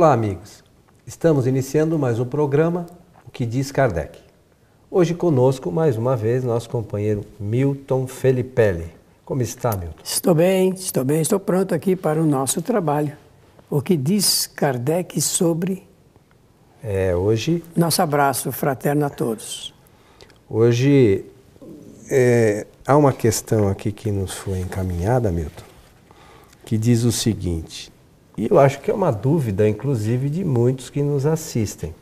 Olá, amigos. Estamos iniciando mais um programa, O que diz Kardec. Hoje conosco, mais uma vez, nosso companheiro Milton Felipelli. Como está, Milton? Estou bem, estou pronto aqui para o nosso trabalho. O que diz Kardec sobre... Hoje... Nosso abraço fraterno a todos. Hoje há uma questão aqui que nos foi encaminhada, Milton, que diz o seguinte, e eu acho que é uma dúvida, inclusive, de muitos que nos assistem.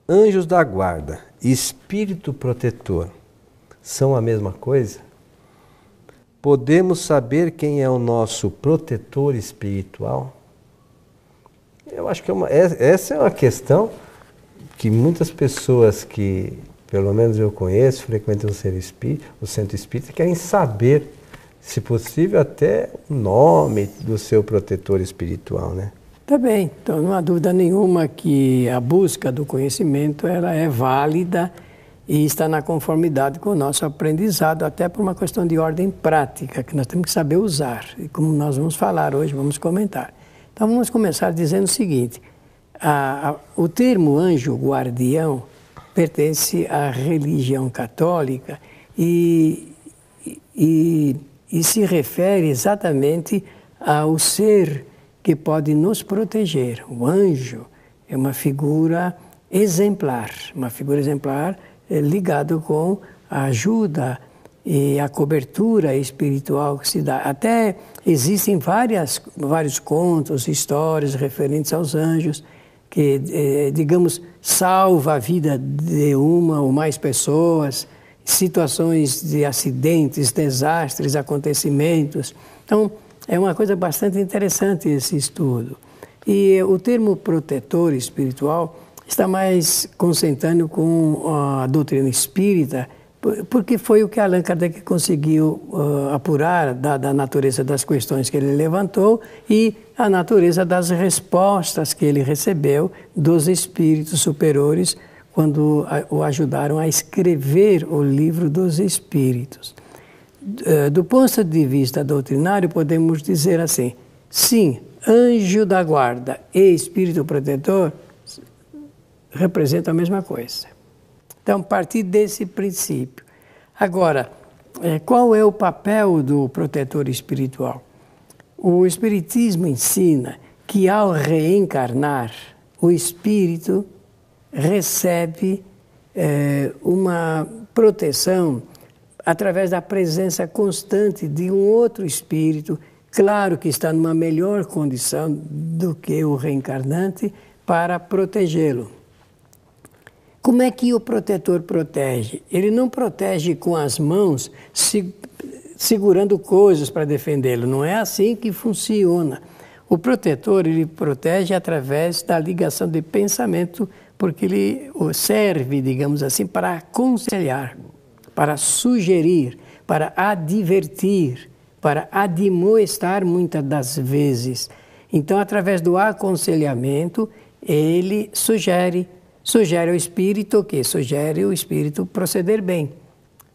Anjos da guarda e espírito protetor são a mesma coisa? Podemos saber quem é o nosso protetor espiritual? Eu acho que essa é uma questão que muitas pessoas que, pelo menos eu conheço, frequentam o centro espírita, querem saber, se possível, até o nome do seu protetor espiritual, né? Tá bem, então não há dúvida nenhuma que a busca do conhecimento ela é válida e está na conformidade com o nosso aprendizado, até por uma questão de ordem prática, que nós temos que saber usar. E como nós vamos falar hoje, vamos comentar. Então vamos começar dizendo o seguinte, o termo anjo guardião pertence à religião católica e se refere exatamente ao ser que pode nos proteger. O anjo é uma figura exemplar ligado com a ajuda e a cobertura espiritual que se dá. Até existem vários contos, histórias referentes aos anjos que, digamos, salva a vida de uma ou mais pessoas, situações de acidentes, desastres, acontecimentos. Então, é uma coisa bastante interessante esse estudo. E o termo protetor espiritual está mais consentâneo com a doutrina espírita, porque foi o que Allan Kardec conseguiu apurar, dada a natureza das questões que ele levantou e a natureza das respostas que ele recebeu dos espíritos superiores quando o ajudaram a escrever o livro dos espíritos. Do ponto de vista doutrinário, podemos dizer assim, sim, anjo da guarda e espírito protetor representam a mesma coisa. Então, a partir desse princípio. Agora, qual é o papel do protetor espiritual? O Espiritismo ensina que ao reencarnar, o espírito recebe uma proteção através da presença constante de um outro espírito, claro que está numa melhor condição do que o reencarnante, para protegê-lo. Como é que o protetor protege? Ele não protege com as mãos, segurando coisas para defendê-lo. Não é assim que funciona. O protetor, ele protege através da ligação de pensamento, porque ele serve, digamos assim, para aconselhar, para sugerir, para advertir, para admoestar muitas das vezes. Então, através do aconselhamento, ele sugere ao espírito o quê? Sugere o espírito proceder bem.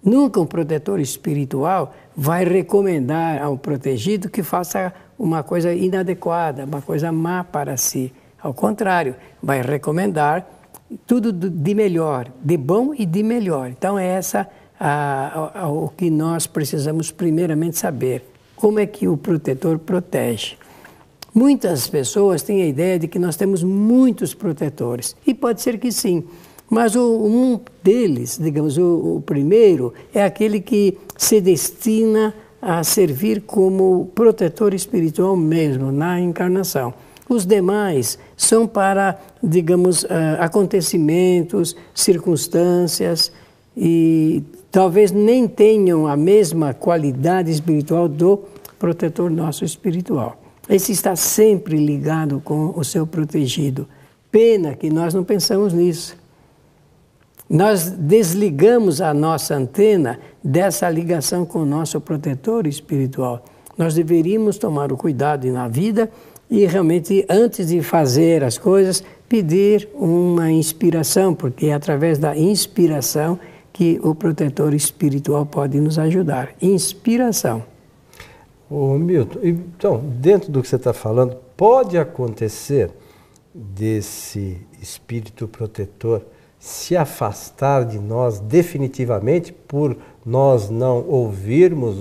Nunca um protetor espiritual vai recomendar ao protegido que faça uma coisa inadequada, uma coisa má para si. Ao contrário, vai recomendar tudo de melhor, de bom e de melhor. Então, é o que nós precisamos primeiramente saber. Como é que o protetor protege? Muitas pessoas têm a ideia de que nós temos muitos protetores. E pode ser que sim. Mas um deles, digamos, o primeiro, é aquele que se destina a servir como protetor espiritual mesmo, na encarnação. Os demais são para, digamos, acontecimentos, circunstâncias e talvez nem tenham a mesma qualidade espiritual do protetor nosso espiritual. Esse está sempre ligado com o seu protegido. Pena que nós não pensamos nisso. Nós desligamos a nossa antena dessa ligação com o nosso protetor espiritual. Nós deveríamos tomar o cuidado na vida e realmente, antes de fazer as coisas, pedir uma inspiração, porque é através da inspiração que o protetor espiritual pode nos ajudar. Inspiração. Ô Milton, então, dentro do que você está falando, pode acontecer desse espírito protetor se afastar de nós definitivamente por nós não ouvirmos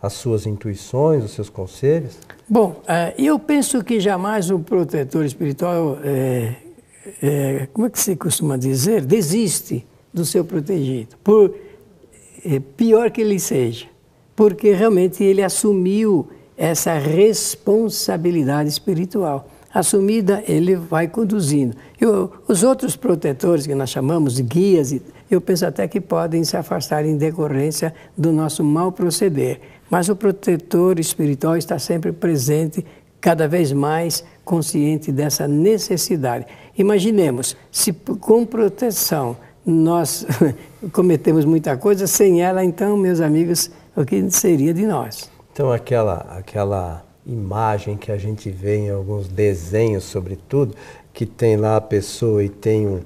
as suas intuições, os seus conselhos? Bom, eu penso que jamais o protetor espiritual, como é que se costuma dizer, desiste do seu protegido, por pior que ele seja, porque realmente ele assumiu essa responsabilidade espiritual. Assumida, ele vai conduzindo. Os outros protetores que nós chamamos de guias, eu penso até que podem se afastar em decorrência do nosso mau proceder. Mas o protetor espiritual está sempre presente, cada vez mais consciente dessa necessidade. Imaginemos, se com proteção nós cometemos muita coisa, sem ela, então, meus amigos, o que seria de nós? Então, aquela imagem que a gente vê em alguns desenhos, sobretudo, que tem lá a pessoa e tem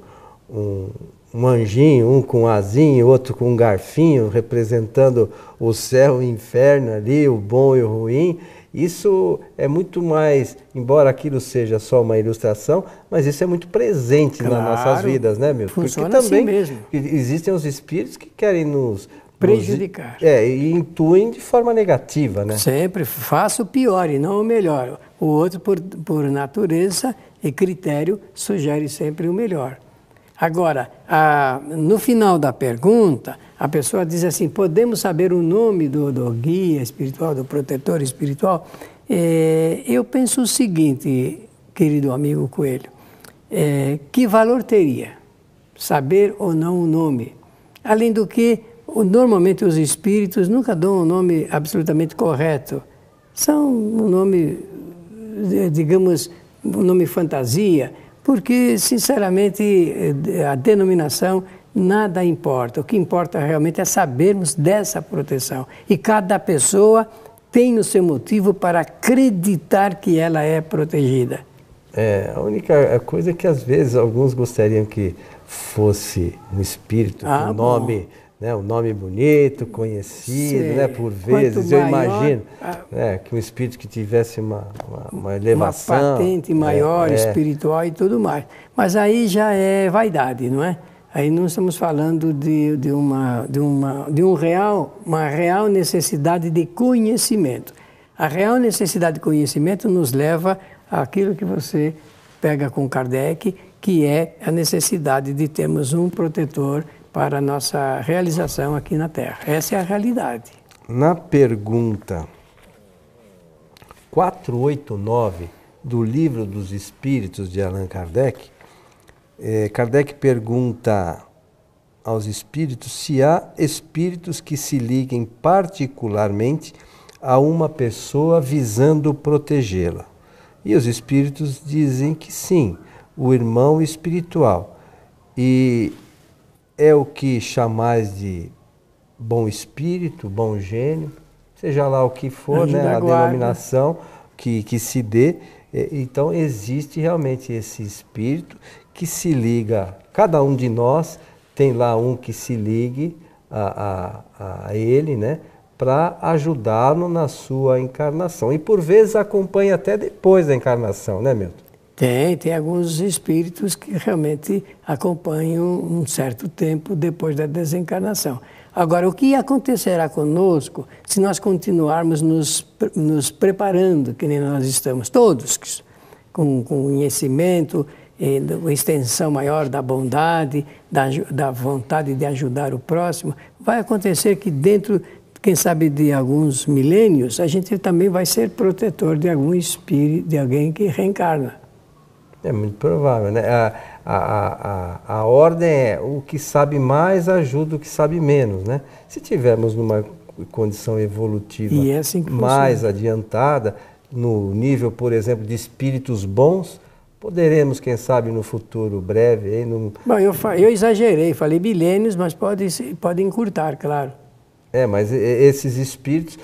um anjinho, um com asinho, outro com um garfinho, representando o céu e o inferno ali, o bom e o ruim. Isso é muito mais, embora aquilo seja só uma ilustração, mas isso é muito presente nas nossas vidas, né, Milton? Funciona porque também assim mesmo. Existem os espíritos que querem nos prejudicar. E intuem de forma negativa, né? Sempre faça o pior e não o melhor. O outro, por natureza e critério, sugere sempre o melhor. Agora, no final da pergunta, a pessoa diz assim, podemos saber o nome do guia espiritual, do protetor espiritual? Eu penso o seguinte, querido amigo Coelho, que valor teria saber ou não o nome? Além do que, normalmente os espíritos nunca dão um nome absolutamente correto. São um nome, digamos, um nome fantasia, porque, sinceramente, a denominação nada importa. O que importa realmente é sabermos dessa proteção. E cada pessoa tem o seu motivo para acreditar que ela é protegida. A única coisa é que, às vezes, alguns gostariam que fosse um espírito com nome... Né, um nome bonito, conhecido, né, por vezes, eu imagino que um espírito que tivesse uma elevação. Uma patente maior, espiritual e tudo mais. Mas aí já é vaidade, não é? Aí não estamos falando de uma real necessidade de conhecimento. A real necessidade de conhecimento nos leva àquilo que você pega com Kardec, que é a necessidade de termos um protetor para a nossa realização aqui na Terra. Essa é a realidade. Na pergunta 489 do Livro dos Espíritos de Allan Kardec, Kardec pergunta aos espíritos se há espíritos que se liguem particularmente a uma pessoa visando protegê-la. E os espíritos dizem que sim, o irmão espiritual. E é o que chamais de bom espírito, bom gênio, seja lá o que for, né, a denominação que se dê. Então existe realmente esse espírito que se liga, cada um de nós tem lá um que se ligue a ele, né, para ajudá-lo na sua encarnação. E por vezes acompanha até depois da encarnação, né, Milton? Tem alguns espíritos que realmente acompanham um certo tempo depois da desencarnação. Agora, o que acontecerá conosco se nós continuarmos nos preparando, que nem nós estamos todos, com conhecimento, extensão maior da bondade, da vontade de ajudar o próximo? Vai acontecer que dentro, quem sabe, de alguns milênios, a gente também vai ser protetor de algum espírito, de alguém que reencarna. É muito provável, né? A ordem é o que sabe mais ajuda o que sabe menos, né? Se tivermos numa condição evolutiva assim mais adiantada, no nível, por exemplo, de espíritos bons, poderemos, quem sabe, no futuro breve... Bom, eu exagerei, falei milênios, mas pode encurtar, claro. Mas esses espíritos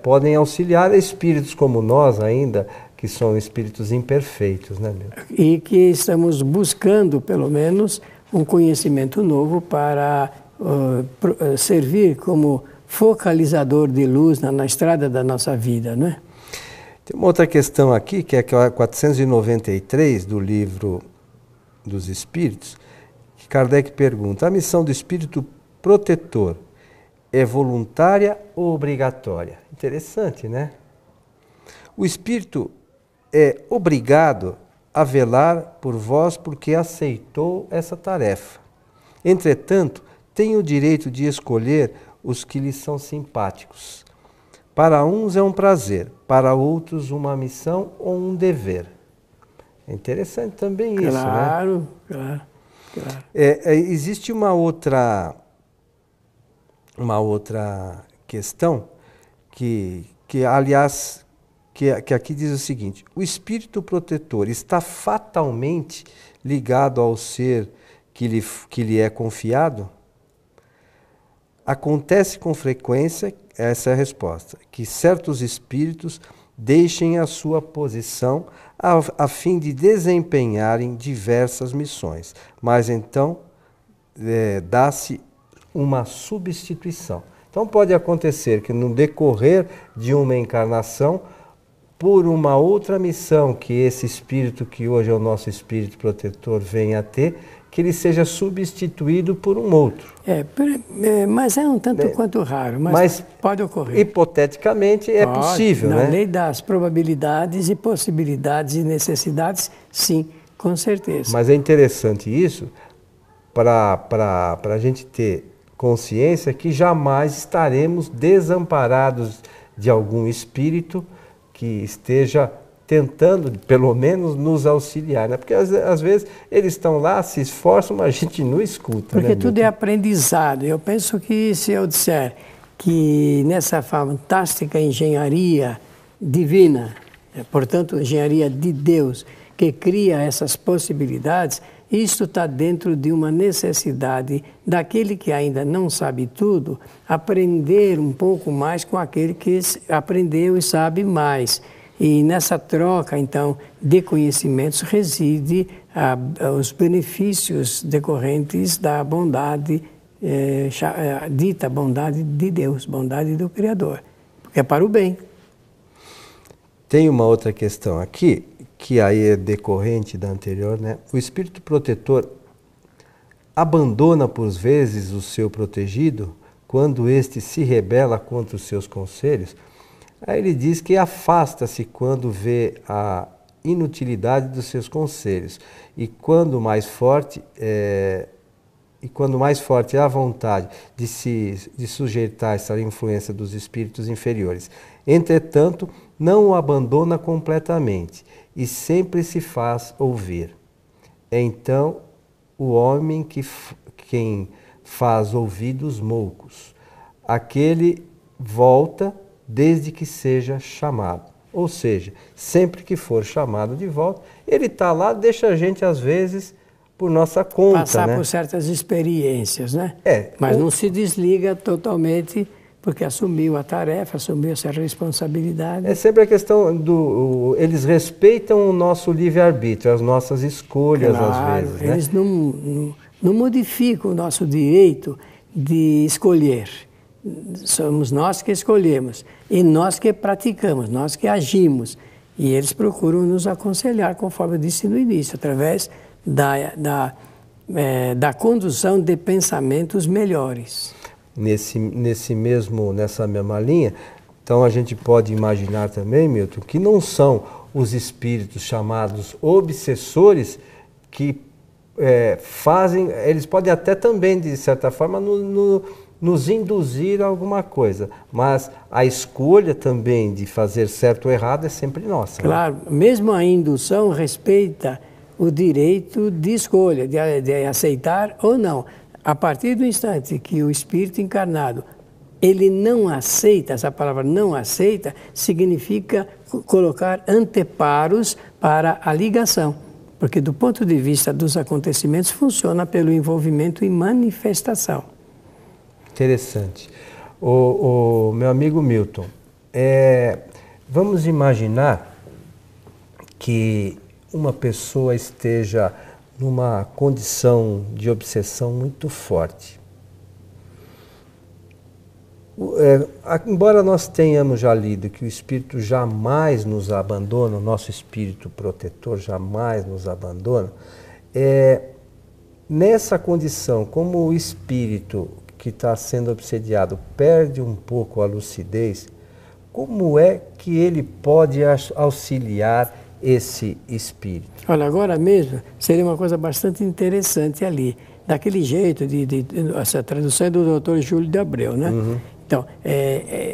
podem auxiliar espíritos como nós ainda, que são espíritos imperfeitos, né, Milton? E que estamos buscando, pelo menos, um conhecimento novo para servir como focalizador de luz na estrada da nossa vida, não é? Tem uma outra questão aqui, que é a 493 do Livro dos Espíritos, que Kardec pergunta: a missão do espírito protetor é voluntária ou obrigatória? Interessante, né? O espírito é obrigado a velar por vós porque aceitou essa tarefa. Entretanto, tem o direito de escolher os que lhe são simpáticos. Para uns é um prazer, para outros uma missão ou um dever. É interessante também isso, né? Claro. Existe uma outra questão que aliás, que aqui diz o seguinte: o espírito protetor está fatalmente ligado ao ser que lhe é confiado? Acontece com frequência, essa é a resposta, que certos espíritos deixem a sua posição a fim de desempenharem diversas missões, mas então dá-se uma substituição. Então pode acontecer que no decorrer de uma encarnação, por uma outra missão que esse espírito, que hoje é o nosso espírito protetor, venha a ter, que ele seja substituído por um outro. Mas é um tanto quanto raro, mas pode ocorrer. Hipoteticamente é possível, na né? Na lei das probabilidades e possibilidades e necessidades, sim, com certeza. Mas é interessante isso para a gente ter consciência que jamais estaremos desamparados de algum espírito que esteja tentando, pelo menos, nos auxiliar, né? Porque às vezes eles estão lá, se esforçam, mas a gente não escuta. Porque né, tudo é aprendizado. Eu penso que se eu disser que nessa fantástica engenharia divina, portanto, engenharia de Deus, que cria essas possibilidades, isto está dentro de uma necessidade daquele que ainda não sabe tudo, aprender um pouco mais com aquele que aprendeu e sabe mais. E nessa troca, então, de conhecimentos reside os benefícios decorrentes da bondade, dita bondade de Deus, bondade do Criador, porque é para o bem. Tem uma outra questão aqui, que aí é decorrente da anterior, né? O espírito protetor abandona por vezes o seu protegido quando este se rebela contra os seus conselhos. Aí ele diz que afasta-se quando vê a inutilidade dos seus conselhos e quando mais forte é a vontade de sujeitar essa influência dos espíritos inferiores. Entretanto, não o abandona completamente e sempre se faz ouvir. É então o homem quem faz ouvidos moucos. Aquele volta desde que seja chamado. Ou seja, sempre que for chamado de volta, ele está lá, deixa a gente, às vezes, por nossa conta. Passar né? por certas experiências, né? Mas não se desliga totalmente, porque assumiu a tarefa, assumiu essa responsabilidade. É sempre a questão eles respeitam o nosso livre-arbítrio, as nossas escolhas, às vezes. Né? Eles não modificam o nosso direito de escolher. Somos nós que escolhemos e nós que praticamos, nós que agimos. E eles procuram nos aconselhar, conforme eu disse no início, através da condução de pensamentos melhores. Nessa mesma linha, então a gente pode imaginar também, Milton, que não são os espíritos chamados obsessores que fazem, eles podem até também, de certa forma, nos induzir a alguma coisa, mas a escolha também de fazer certo ou errado é sempre nossa. Claro, né? Mesmo a indução respeita o direito de escolha, de aceitar ou não. A partir do instante que o espírito encarnado, ele não aceita, essa palavra não aceita, significa colocar anteparos para a ligação. Porque do ponto de vista dos acontecimentos, funciona pelo envolvimento e manifestação. Interessante. O meu amigo Milton, vamos imaginar que uma pessoa esteja numa condição de obsessão muito forte. Embora nós tenhamos já lido que o Espírito jamais nos abandona, o nosso Espírito protetor jamais nos abandona, nessa condição, como o Espírito que está sendo obsediado perde um pouco a lucidez, como é que ele pode auxiliar esse Espírito? Olha, agora mesmo seria uma coisa bastante interessante ali, daquele jeito, essa tradução é do Dr. Júlio de Abreu, né? Uhum. Então,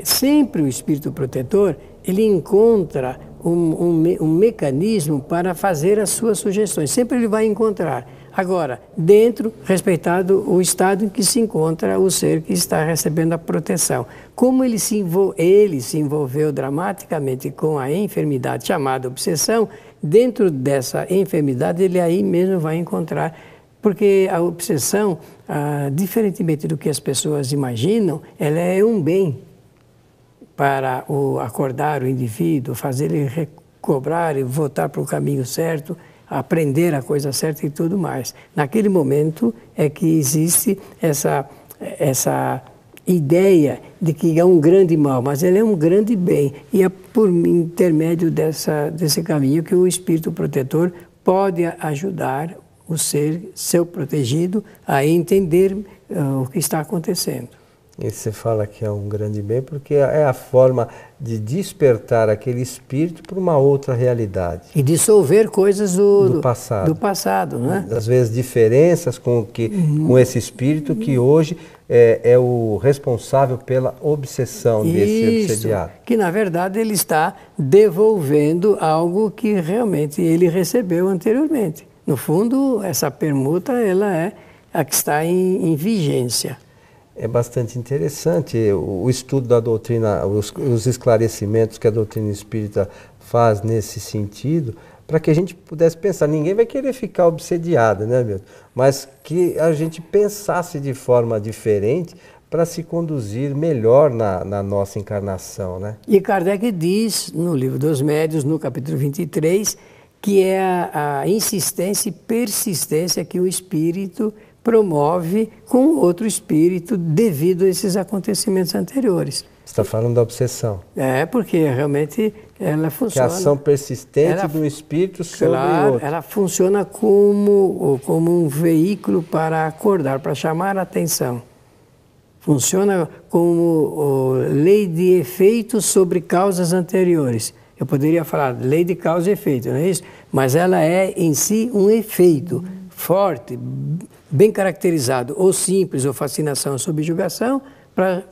sempre o Espírito protetor, ele encontra um mecanismo para fazer as suas sugestões. Sempre ele vai encontrar. Agora, respeitado o estado em que se encontra o ser que está recebendo a proteção. Como ele se envolveu dramaticamente com a enfermidade chamada obsessão, dentro dessa enfermidade ele aí mesmo vai encontrar. Porque a obsessão, diferentemente do que as pessoas imaginam, ela é um bem para acordar o indivíduo, fazer ele recobrar e voltar para o caminho certo, aprender a coisa certa e tudo mais. Naquele momento é que existe essa ideia de que é um grande mal, mas ele é um grande bem. E é por intermédio desse caminho que o Espírito protetor pode ajudar o ser, seu protegido, a entender o que está acontecendo. E você fala que é um grande bem porque é a forma de despertar aquele espírito para uma outra realidade. E dissolver coisas do passado, né? Às vezes diferenças com esse espírito que hoje é o responsável pela obsessão desse obsediado. Que na verdade ele está devolvendo algo que realmente ele recebeu anteriormente. No fundo, essa permuta ela é a que está em vigência. É bastante interessante o estudo da doutrina, os esclarecimentos que a doutrina espírita faz nesse sentido, para que a gente pudesse pensar. Ninguém vai querer ficar obsediado, né, Milton? Mas que a gente pensasse de forma diferente para se conduzir melhor na nossa encarnação, né? E Kardec diz no Livro dos Médiuns, no capítulo 23, que é a insistência e persistência que o espírito promove com outro espírito devido a esses acontecimentos anteriores. Você está falando da obsessão. Porque realmente ela funciona. Que a ação persistente do espírito sobre outro. Ela funciona como um veículo para acordar, para chamar a atenção. Funciona como lei de efeitos sobre causas anteriores. Eu poderia falar lei de causa e efeito, não é isso? Mas ela é em si um efeito forte, bem caracterizado, ou simples, ou fascinação ou subjugação,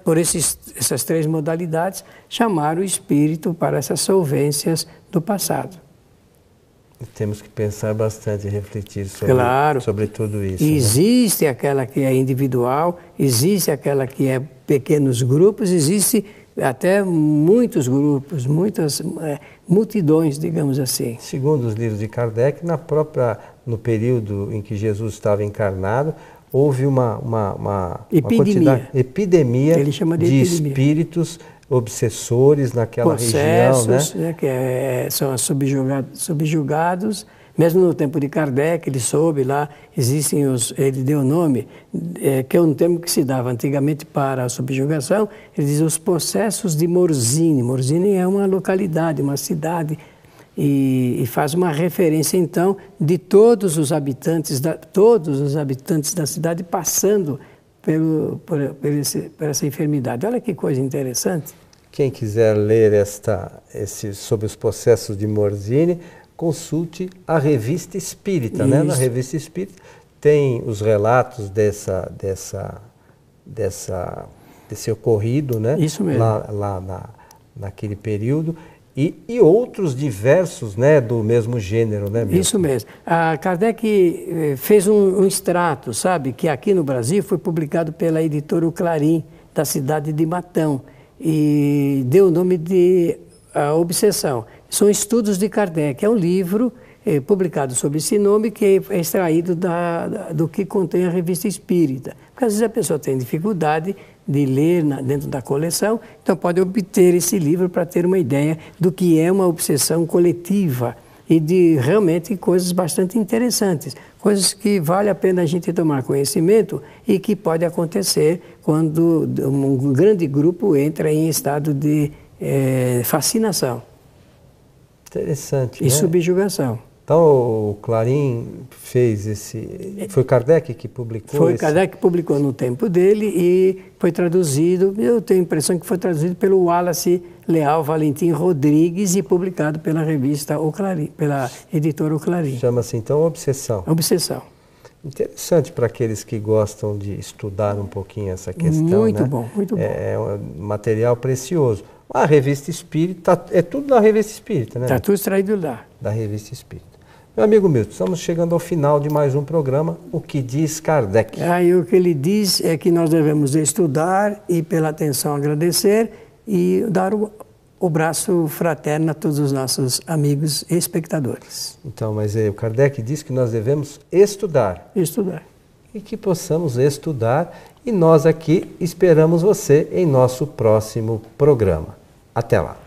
por essas três modalidades, chamar o espírito para essas solvências do passado. Temos que pensar bastante e refletir sobre tudo isso. Existe aquela que é individual, existe aquela que é pequenos grupos, existe até muitos grupos, muitas multidões, digamos assim. Segundo os livros de Kardec, no período em que Jesus estava encarnado, houve uma epidemia Ele chama de epidemia. Espíritos obsessores naquela região, né? Que são subjugados. Mesmo no tempo de Kardec, ele soube lá, ele deu o nome, que é um termo que se dava antigamente para a subjugação, ele diz os processos de Morzine. Morzine é uma localidade, uma cidade, e faz uma referência, então, de todos os habitantes da cidade passando por essa enfermidade. Olha que coisa interessante. Quem quiser ler sobre os processos de Morzine, consulte a Revista Espírita, né? Na Revista Espírita tem os relatos desse ocorrido, né? Isso mesmo. Lá naquele período e outros diversos, né, do mesmo gênero, né, Milton? Isso mesmo. A Kardec fez um extrato, sabe, que aqui no Brasil foi publicado pela editora O Clarim, da cidade de Matão, e deu o nome de A Obsessão. São estudos de Kardec, é um livro publicado sob esse nome que é extraído do que contém a Revista Espírita. Porque às vezes a pessoa tem dificuldade de ler dentro da coleção, então pode obter esse livro para ter uma ideia do que é uma obsessão coletiva e de realmente coisas bastante interessantes, Coisas que vale a pena a gente tomar conhecimento e que pode acontecer quando um grande grupo entra em estado de fascinação. Interessante, e né? subjugação. Então o Clarim fez esse... Foi Kardec que publicou? Foi Kardec que publicou no tempo dele e foi traduzido, eu tenho a impressão que foi traduzido pelo Wallace Leal Valentim Rodrigues e publicado pela revista O Clarim, pela editora O Clarim. Chama-se então Obsessão. Obsessão. Interessante para aqueles que gostam de estudar um pouquinho essa questão. Muito né? bom, muito bom. É um material precioso. A Revista Espírita, é tudo da Revista Espírita, né? Está tudo extraído lá. Da Revista Espírita. Meu amigo Milton, estamos chegando ao final de mais um programa, O que diz Kardec. Aí o que ele diz é que nós devemos estudar e pela atenção agradecer e dar o braço fraterno a todos os nossos amigos e espectadores. Então, mas o Kardec diz que nós devemos estudar. Estudar. E que possamos estudar. E nós aqui esperamos você em nosso próximo programa. Até lá.